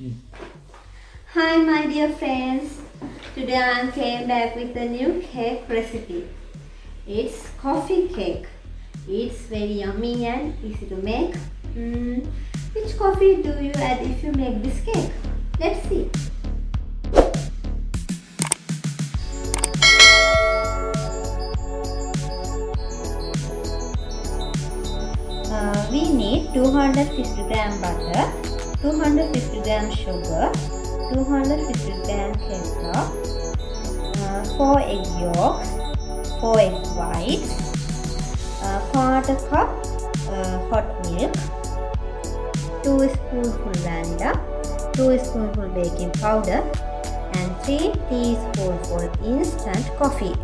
Hi my dear friends, today I came back with a new cake recipe. It's coffee cake. It's very yummy and easy to make. Which coffee do you add if you make this cake? Let's see. We need 250 gram butter, 250 gram sugar, 250 gram ketchup, 4 egg yolks, 4 egg whites, quarter cup hot milk, 2 spoonful vanilla, 2 spoonful baking powder, and 3 teaspoonful instant coffee.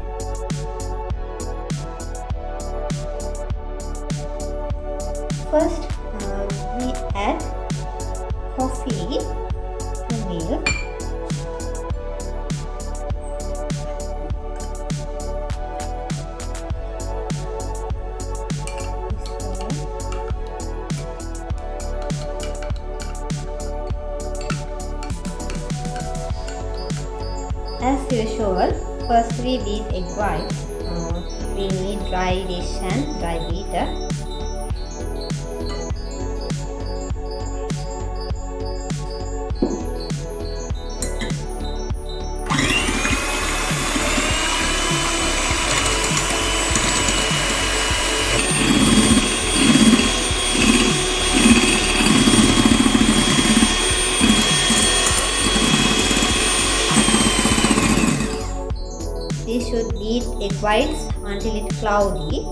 First, we add coffee to milk. As usual, first we beat egg whites. We need dry dish and dry beater. We should beat egg whites until it's cloudy.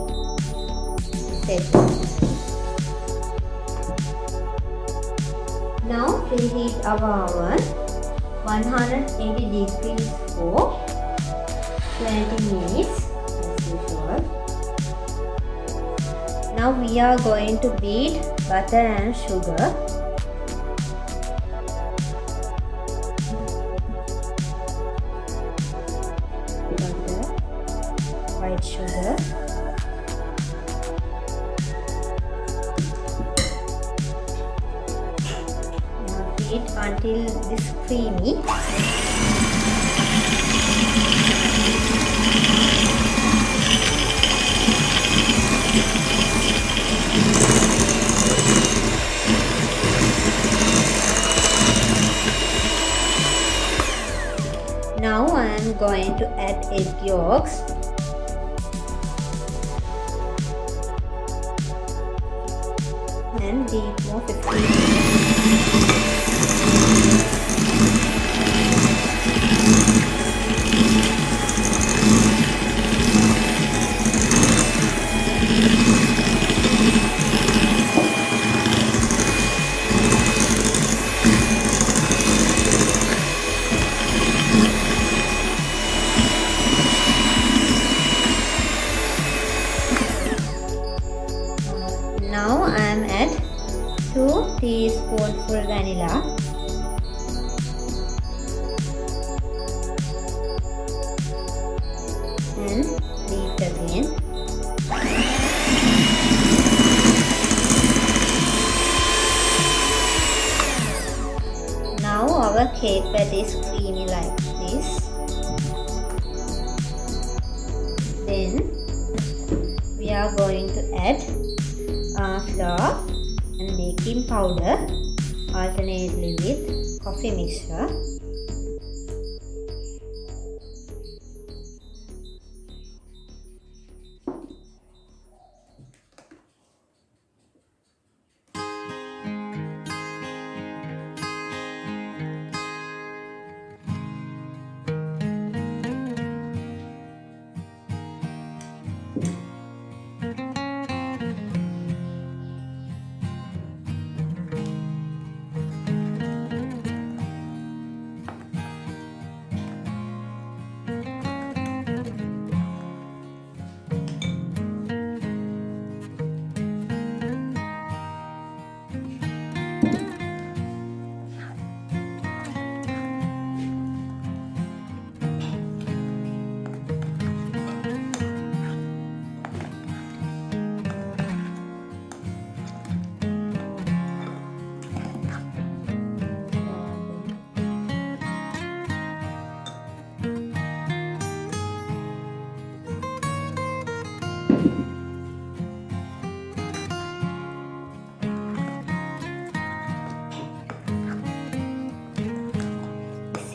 Now preheat our oven 180 degrees for 20 minutes as usual. Now we are going to beat butter and sugar. White sugar, now beat until this creamy. Now I am going to add egg yolks. And beat more 15 minutes. Now I am at 2 teaspoonful vanilla, and beat again. Now our cake batter is creamy like this. Then we are going to add flour and baking powder alternately with coffee mixture.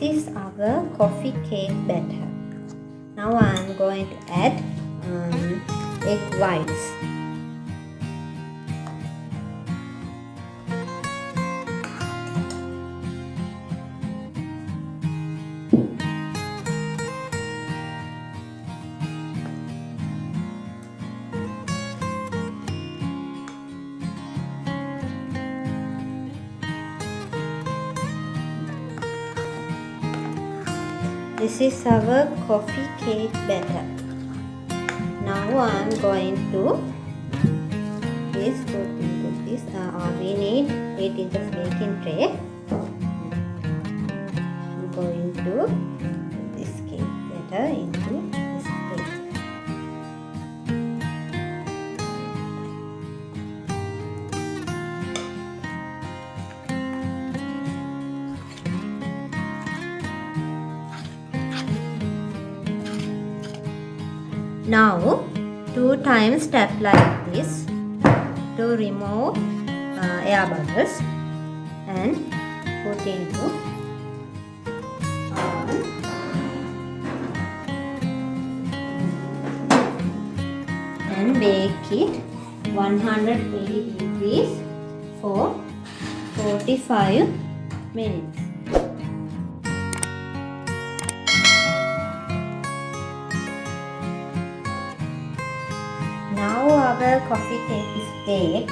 is our coffee cake batter. Now I am going to add egg whites. This is our coffee cake batter. Now I am going to put into this. We need 8 inches baking tray. I'm going to put this cake batter into this cake. Now 2 times tap like this to remove air bubbles and put into oven and bake it 180 degrees for 45 minutes. Now our coffee cake is baked.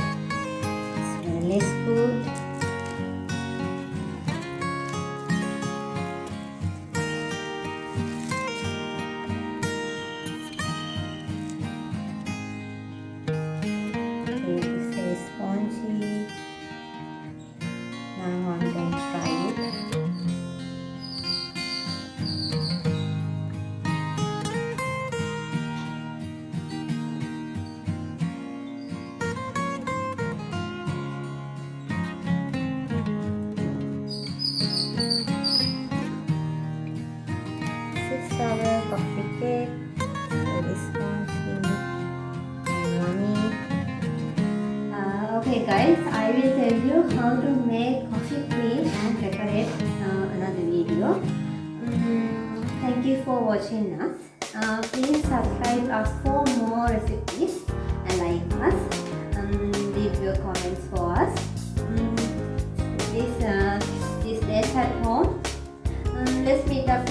Smell is good. Cake is very spongy. Now I'm going to try it. Our coffee cake, very spongy and yummy. Okay guys, I will tell you how to make coffee cream and decorate another video. Thank you for watching us. Please subscribe us for more recipes and like us. Leave your comments for us. This days at home. Let's meet up